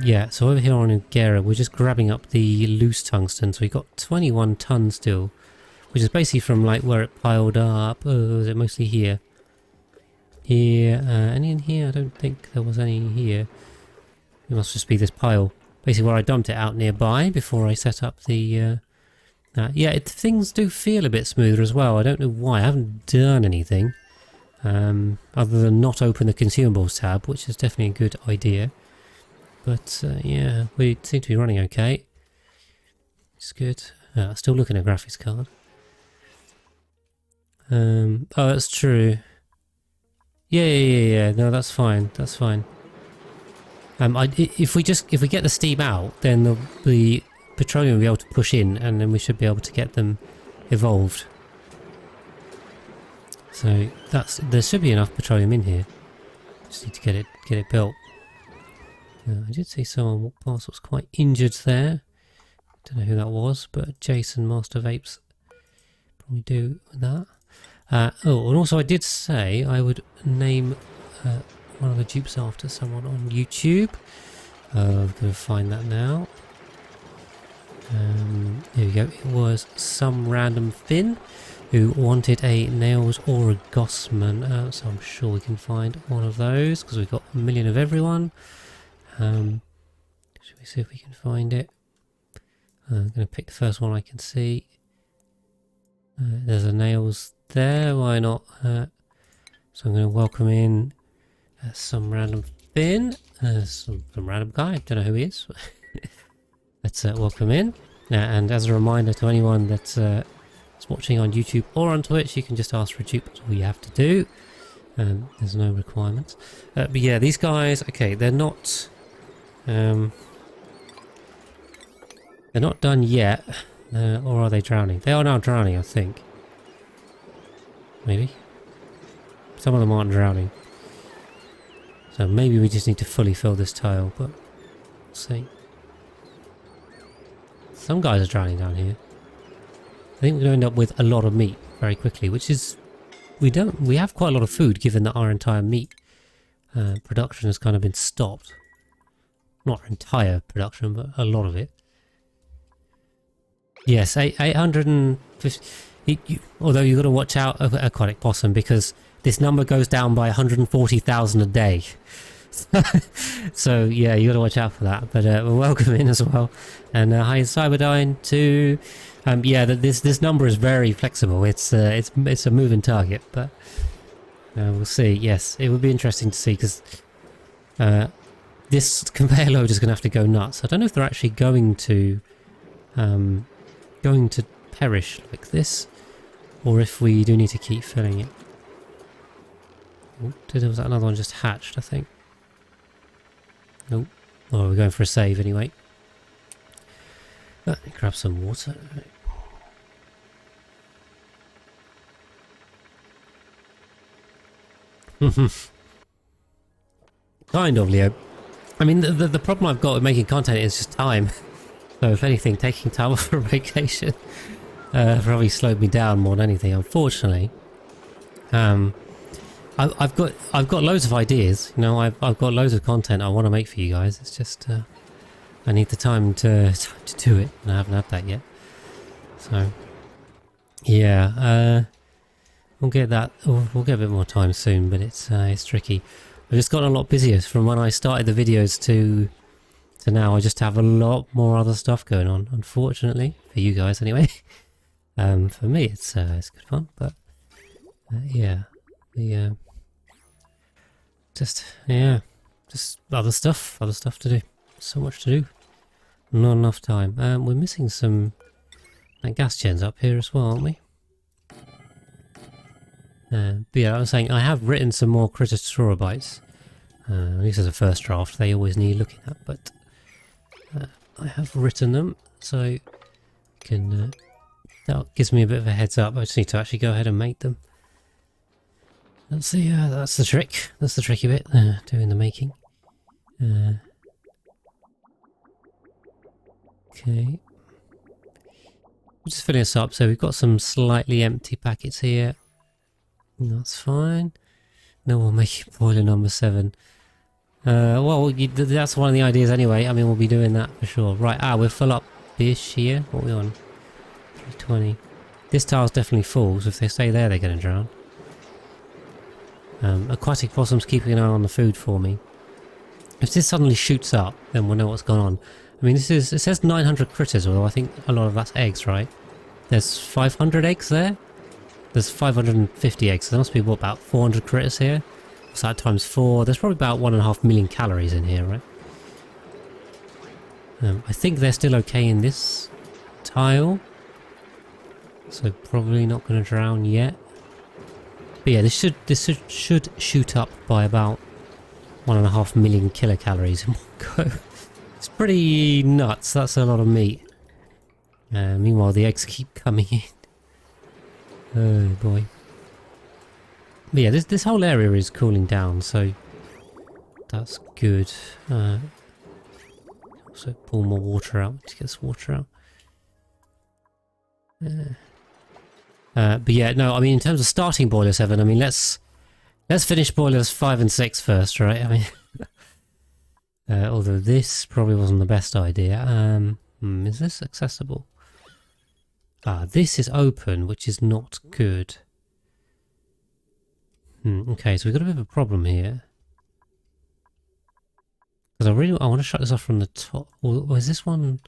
S1: Yeah, so over here on Ugera, we're just grabbing up the loose tungsten. So we got 21 tons still, which is basically from like where it piled up. Oh, is it mostly here? Here, any in here? I don't think there was any here. It must just be this pile. Basically where I dumped it out nearby before I set up the... yeah, things do feel a bit smoother as well. I don't know why. I haven't done anything. Other than not open the consumables tab, which is definitely a good idea. But yeah, we seem to be running okay. It's good. Still looking at a graphics card. Oh, that's true. Yeah. No, that's fine. That's fine. If we get the steam out, then the petroleum will be able to push in, and then we should be able to get them evolved. So there should be enough petroleum in here. Just need to get it built. I did see someone walk past that was quite injured there. Don't know who that was, but Jason, Master Vapes, probably do that. Oh, and also I did say I would name one of the dupes after someone on YouTube. I'm going to find that now. Here we go. It was some random Finn who wanted a nails or a gossman. So I'm sure we can find one of those because we've got a million of everyone. Should we see if we can find it? I'm going to pick the first one I can see. There's a nails there, why not? So I'm going to welcome in some random Finn, some random guy, I don't know who he is. Let's welcome in. And as a reminder to anyone that's watching on YouTube or on Twitch, you can just ask for a dupe, that's all you have to do. There's no requirements. But yeah, these guys, okay, they're not done yet. Or are they drowning? They are now drowning, I think. Maybe. Some of them aren't drowning. So maybe we just need to fully fill this tile, but we'll see. Some guys are drowning down here. I think we're going to end up with a lot of meat very quickly, which is we have quite a lot of food given that our entire meat production has kind of been stopped. Not entire production, but a lot of it. Yes, 850. Although you've got to watch out of aquatic possum because this number goes down by 140,000 a day. So yeah, you got to watch out for that. But we're welcome in as well. And hi Cyberdyne too. Yeah, this number is very flexible. It's a moving target, but we'll see. Yes, it would be interesting to see because this conveyor load is going to have to go nuts. I don't know if they're actually going to perish like this, or if we do need to keep filling it. Oh, was that another one just hatched? I think. Nope. Oh, we're going for a save anyway. Let me grab some water. Kind of, Leo. I mean, the problem I've got with making content is just time. So if anything, taking time off for vacation probably slowed me down more than anything, unfortunately. I've got loads of ideas, you know, I've got loads of content I want to make for you guys. It's just I need the time to do it, and I haven't had that yet. So yeah, we'll get that. We'll get a bit more time soon, but it's tricky. I've just gotten a lot busier from when I started the videos to now. I just have a lot more other stuff going on, unfortunately, for you guys anyway. For me, it's good fun, but yeah, just other stuff to do. So much to do, not enough time. We're missing some gas gens up here as well, aren't we? But yeah, I was saying I have written some more Critterabites. At least as a first draft, they always need looking at, but I have written them, so can that gives me a bit of a heads up. I just need to actually go ahead and make them. That's the trick. That's the tricky bit, doing the making. Okay. Just filling this up. So we've got some slightly empty packets here. That's fine. No, we'll make it boiler number 7. Well, that's one of the ideas anyway. I mean, we'll be doing that for sure. Right, we're full up-ish here. What are we on? 320. This tile's definitely full, so if they stay there, they're going to drown. Aquatic possum's keeping an eye on the food for me. If this suddenly shoots up, then we'll know what's going on. I mean, it says 900 critters, although I think a lot of that's eggs, right? There's 500 eggs there? There's 550 eggs, so there must be, what, about 400 critters here? So that times 4, there's probably about 1.5 million calories in here, right? I think they're still okay in this tile. So probably not going to drown yet. But yeah, this should shoot up by about 1.5 million kilocalories in one go. It's pretty nuts, that's a lot of meat. Meanwhile, the eggs keep coming in. Oh boy. But yeah, this whole area is cooling down, so that's good. Also pull more water out to get this water out. But yeah, no, I mean in terms of starting boiler 7, I mean let's finish boilers 5 and 6 first, right? I mean, although this probably wasn't the best idea. Is this accessible? This is open, which is not good. Okay, so we've got a bit of a problem here. Because I want to shut this off from the top. Or is this one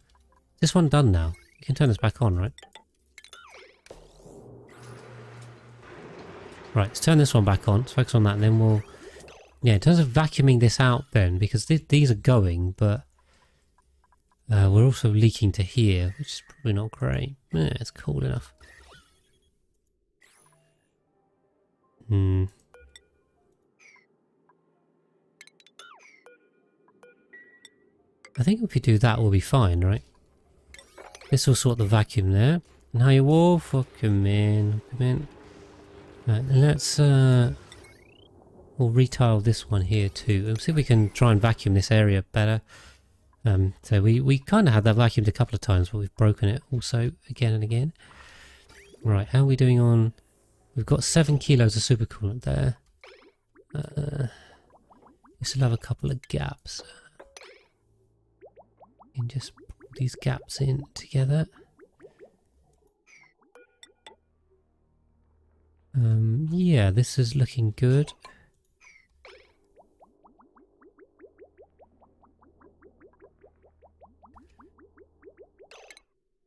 S1: done now? You can turn this back on, right? Right, let's turn this one back on. Let's focus on that, and then we'll... Yeah, in terms of vacuuming this out then, because these are going, but we're also leaking to here, which is probably not great. Yeah, it's cool enough. I think if we do that, we'll be fine, right? This will sort the vacuum there. And how you wolf? Oh, come in. Right, let's we'll retile this one here too. We'll see if we can try and vacuum this area better. So we kind of had that vacuumed a couple of times, but we've broken it also again and again. Right, how are we doing on We've got 7 kilos of supercoolant there. We still have a couple of gaps. You can just put these gaps in together. Yeah, this is looking good.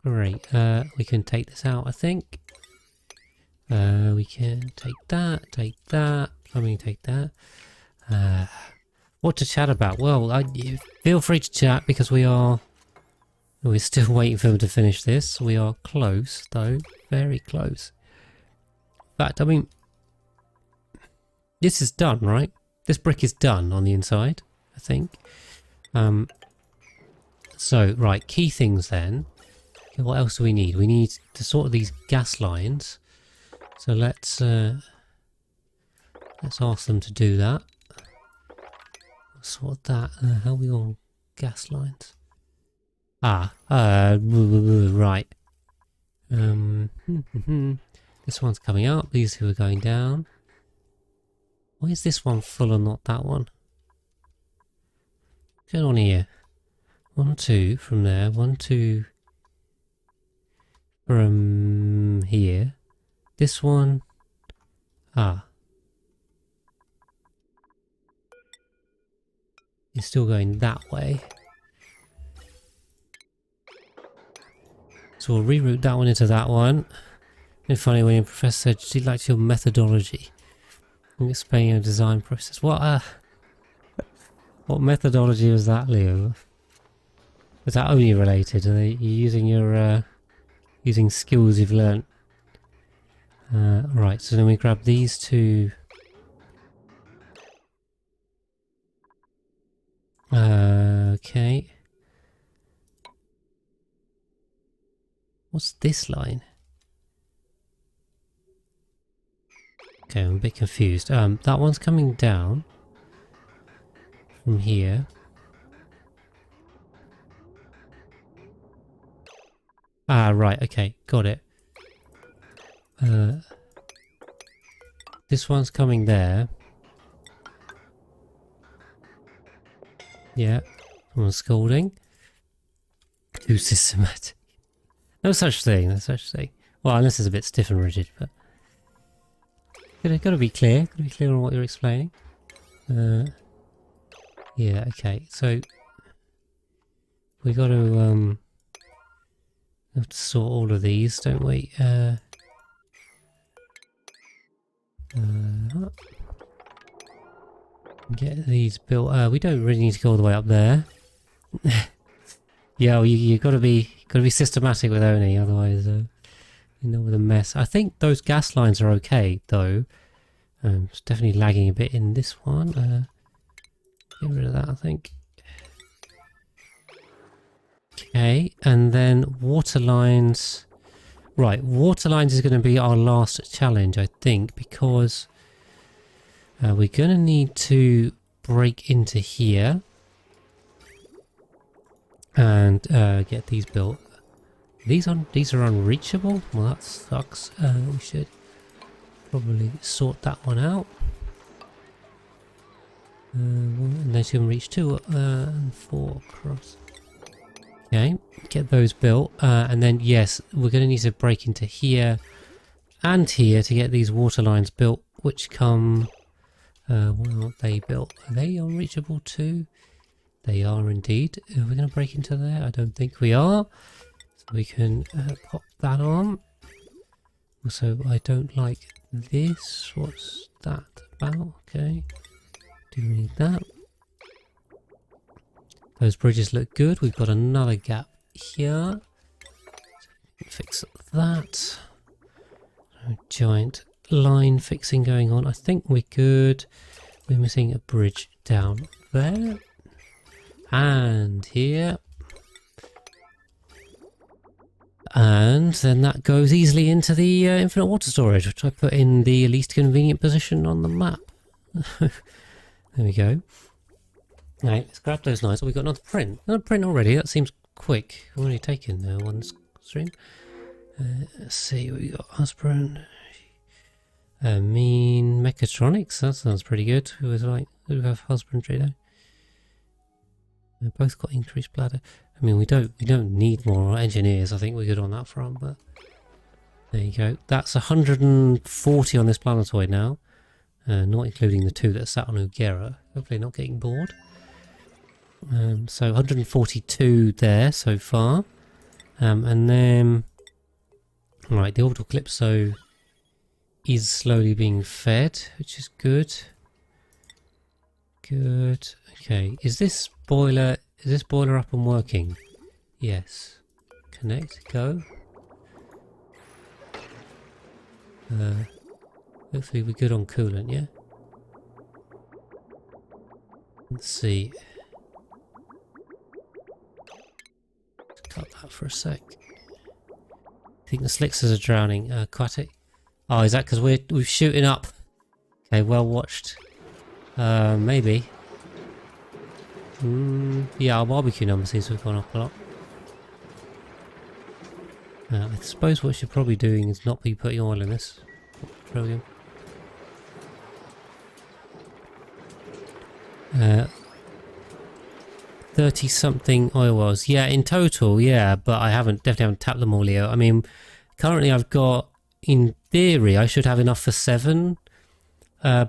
S1: Great. We can take this out, I think. We can take that, plumbing, take that. What to chat about? Well, feel free to chat because we're still waiting for them to finish this. We are close, though. Very close. In fact, I mean, this is done, right? This brick is done on the inside, I think. So, right, key things then. Okay, what else do we need? We need to sort of these gas lines. So let's ask them to do that. Sort that. How are we on gas lines? Right. This one's coming up. These two are going down. Why is this one full and not that one? What's going on here? 1, 2 from there. 1, 2 from here. This one. It's still going that way. So we'll reroute that one into that one. And funny when your professor said she liked your methodology. I'm explaining your design process. What methodology was that, Leo? Was that only related? Are you using your using skills you've learnt? Right, so then we grab these two. Okay. What's this line? Okay, I'm a bit confused. That one's coming down from here. Right, okay, got it. This one's coming there. Yeah, someone's scolding. Too systematic. No such thing, no such thing. Well, unless it's a bit stiff and rigid, but... Gotta be clear. Gotta be clear on what you're explaining. Yeah, okay, so... We gotta, have to sort all of these, don't we? Get these built. We don't really need to go all the way up there. Yeah, well, you gotta be systematic with Oni, otherwise you know, with a mess. I think those gas lines are okay though. It's definitely lagging a bit in this one. Get rid of that, I think. Okay, and then water lines. Right, water lines is going to be our last challenge, I think, because we're going to need to break into here and get these built. These are unreachable? Well, that sucks. We should probably sort that one out. Unless you can reach 2 and 4 across. Okay, get those built, and then yes, we're going to need to break into here and here to get these water lines built, which come... why aren't they built? Are they unreachable too? They are indeed. Are we going to break into there? I don't think we are. So we can pop that on. Also, I don't like this. What's that about? Okay, do we need that? Those bridges look good. We've got another gap here. Fix that. Giant line fixing going on. I think we're good. We're missing a bridge down there. And here. And then that goes easily into the infinite water storage, which I put in the least convenient position on the map. There we go. Right, let's grab those lines. Oh, we've got another print. Another print already. That seems quick. We've already taken one stream. Let's see what we got. Husband. Mean mechatronics, that sounds pretty good. Who was like, who have husbandry though? They've both got increased bladder. I mean, we don't need more engineers. I think we're good on that front, but there you go. That's 140 on this planetoid now, not including the 2 that sat on Ugera. Hopefully not getting bored. So 142 there so far, and then right, the orbital calypso is slowly being fed, which is good. Good. Okay, is this boiler up and working? Yes. Connect, go. Hopefully we're good on coolant, yeah? Let's see. Let's cut that for a sec. I think the slicksers are drowning. Aquatic. Oh, is that because we're shooting up? Okay, well watched. Maybe. Yeah, our barbecue number seems to have gone up a lot. I suppose what we should probably doing is not be putting oil in this. Petroleum. 30 something oil wells. Yeah, in total, yeah, but I definitely haven't tapped them all here. I mean, currently I've got, in theory, I should have enough for 7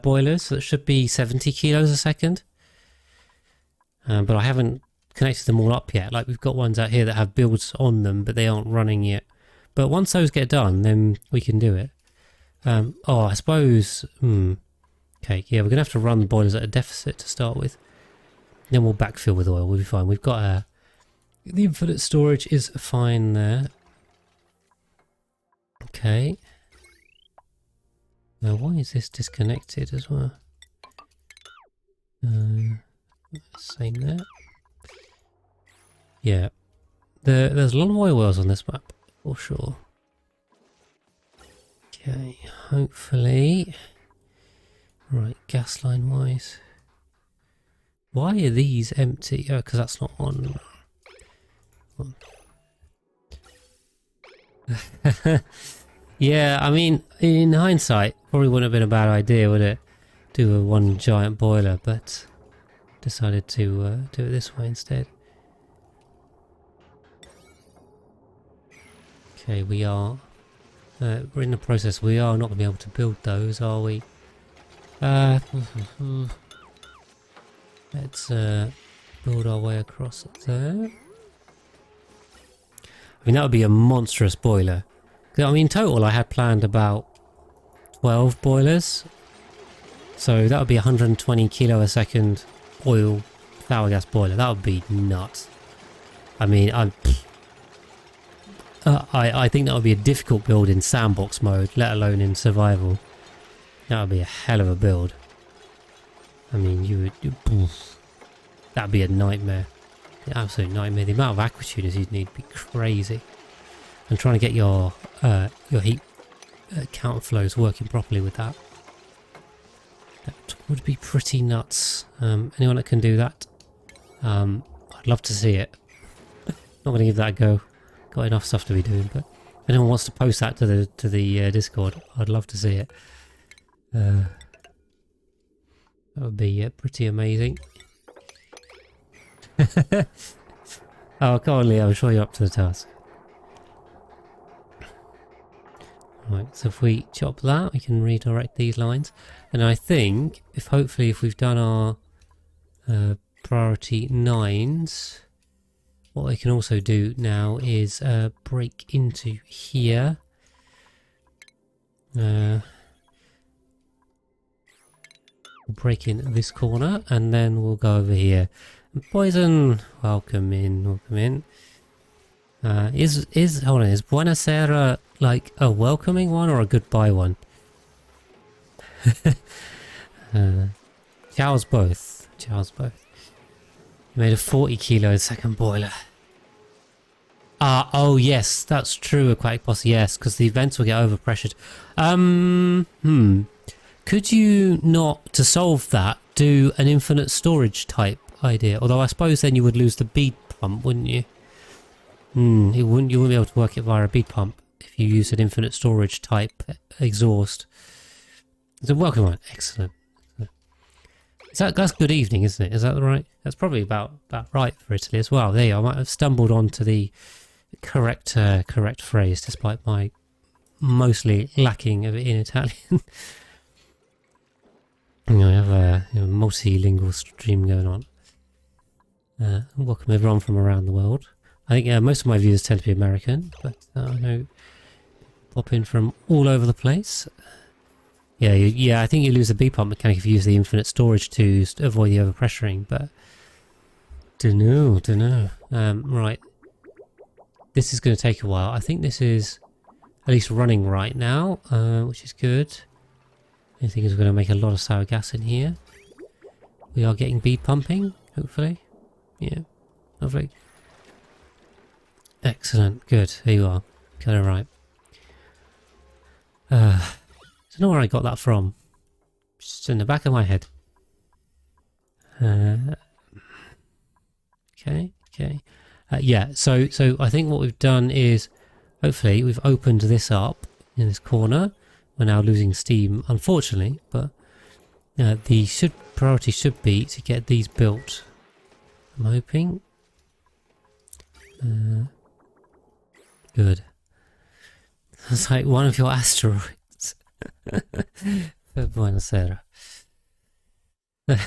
S1: boilers, so it should be 70 kilos a second. But I haven't connected them all up yet. Like, we've got ones out here that have builds on them, but they aren't running yet. But once those get done, then we can do it. Oh, I suppose... Okay, yeah, we're going to have to run the boilers at a deficit to start with. Then we'll backfill with oil, we'll be fine. We've got the infinite storage is fine there. Okay. Now, why is this disconnected as well? Same there. Yeah. There's a lot of oil wells on this map, for sure. Okay, hopefully... Right, gas line wise. Why are these empty? Oh, because that's not on. Yeah, I mean, in hindsight, probably wouldn't have been a bad idea, would it? Do a one giant boiler, but decided to do it this way instead. Okay, we are. We're in the process. We are not going to be able to build those, are we? Let's build our way across there. I mean, that would be a monstrous boiler. I mean, in total I had planned about 12 boilers. So that would be 120 kilo a second oil power gas boiler. That would be nuts. I mean, I think that would be a difficult build in sandbox mode, let alone in survival. That would be a hell of a build. I mean, that'd be a nightmare. An absolute nightmare. The amount of aqua tuners you'd need would be crazy. And trying to get your heat counter flows working properly with that. That would be pretty nuts. Anyone that can do that, I'd love to see it. Not going to give that a go. Got enough stuff to be doing, but if anyone wants to post that to the Discord, I'd love to see it. That would be pretty amazing. Oh, come on, Leo, I'm sure you're up to the task. Right, so if we chop that, we can redirect these lines. And I think, hopefully if we've done our priority 9s, what I can also do now is break into here. We'll break in this corner, and then we'll go over here. Poison, welcome in, welcome in. Hold on, is Buenasera like a welcoming one or a goodbye one? Ciao's both. Ciao's both. You made a 40 kilo second boiler. Oh yes, that's true, Aquatic Boss, yes, because the vents will get overpressured. Could you not, to solve that, do an infinite storage type idea? Although I suppose then you would lose the bead pump, wouldn't you? You wouldn't be able to work it via a bead pump if you use an infinite storage type exhaust. It's a welcome one. Excellent. That's good evening, isn't it? Is that right? That's probably about right for Italy as well. There you are. I might have stumbled onto the correct phrase, despite my mostly lacking of it in Italian. I have a multilingual stream going on. Welcome everyone from around the world. I think most of my viewers tend to be American, but I know pop in from all over the place. Yeah, I think you lose the B pump mechanic if you use the infinite storage to avoid the overpressuring, but dunno. Right. This is going to take a while. I think this is at least running right now, which is good. I think we're going to make a lot of sour gas in here. We are getting bead pumping, hopefully. Yeah, lovely. Excellent, good. There you are. Got it right. I don't know where I got that from. Just in the back of my head. Okay. Yeah, so I think what we've done is, hopefully, we've opened this up in this corner. We're now losing steam, unfortunately, but the priority should be to get these built. I'm hoping. Good. It's like one of your asteroids. Buonasera. I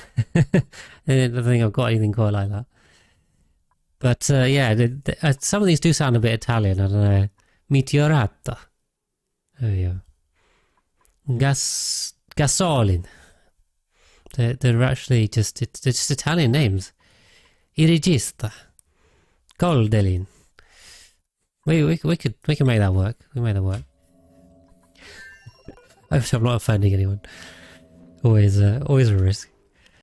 S1: don't think I've got anything quite like that. But yeah, some of these do sound a bit Italian. I don't know. Meteorato. There we go. Gasolin. They're actually just Italian names. Il regista. Goldelin. We could make that work. We made that work. I hope I'm not offending anyone. Always a risk.